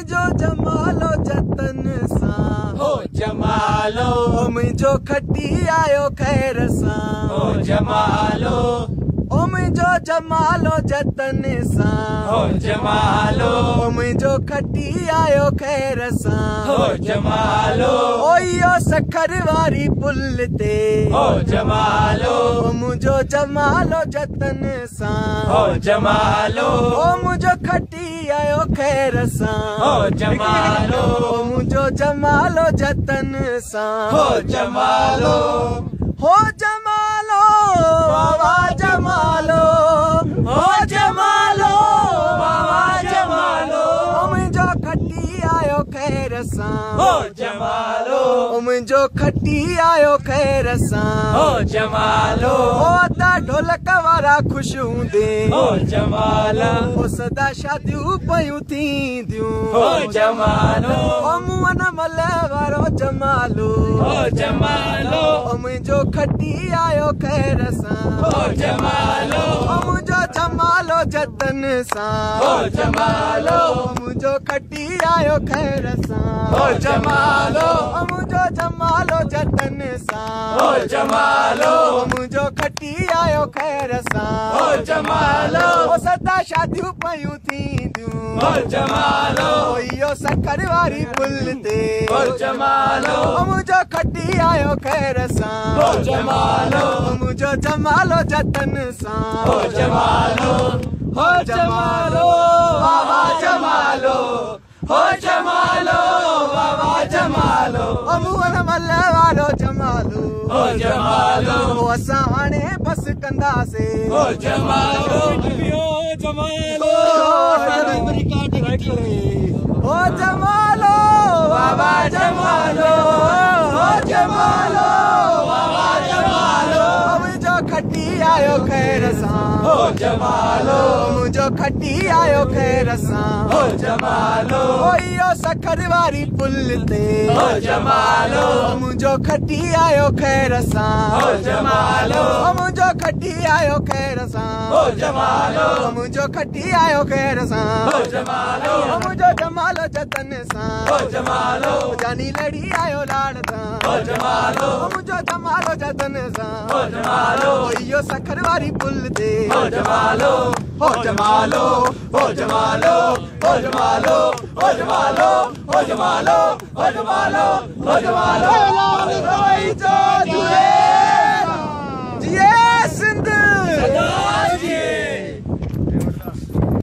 मुझो जमालो जतन सां हो जमालो मुझो खटी आयो खैर सां हो जमालो मुझो जमालो जतन सां हो जमालो मुझो खटी आयो खैर सां हो जमालो इहो सखर वारी पुल ते हो जमालो मुझो जमालो जतन सां हो जमालो मुझो खटी आयो खैर सां हो जमालो मुझो जमालो जतन सां हो जमालो हो जमालो बाबा जमालो हो जमालो बाबा जमालो मुझो खटी आयो खैर सां हो जमालो मुझो खटी आयो खैर सां हो जमालो अदा ढोलक वारा ख़ुश हूंदे हो जमाला सदा शादियूं पयूं थींदियूं हो जमालो मुंहं न मल वारो जमालो हो जमालो मुझो खटी आयो खैर सां हो जमालो मुझो जमालो जतन सां हो जमालो मुझो खटी आयो खैर सां हो जमालो मुझो जमालो जतन सां हो जमालो मुझो खटी आयो खैर सां हो जमालो सदा शादियूं पयूं थींदियूं हो जमालो इहो सखर वारी पुल ते हो जमालो मुझो खटी आयो खैर सां हो जमालो मुझो जमालो जतन सां हो जमालो हो जमालो बाबा जमालो हो जमालो बाबा जमालो मुंहं न मल वारो जमालो हो जमालो असां हाणे बस कंदासीं हो जमालो जमालो हो जमालो बाबा जमालो हो जमालो बाबा जमालो मुझो खटी आयो खैर सां हो जमालो मुझो खटी आयो खैर सां हो जमालो इहो सखर वारी पुल ते हो जमालो मुझो खटी आयो खैर सां हो जमालो मुझो खटी आयो खैर सां हो जमालो मुझो खटी आयो खैर सां हो जमालो मुझो जमालो जतन सां हो जमालो जानी लड़ी आयो लाड़ सां हो जमालो मुझो जमालो जतन सां हो जमालो इहो सखर वारी पुल ते हो जमालो हो जमालो हो जमालो हो जमालो हो जमालो हो जमालो हो जमालो हो जमालो जिए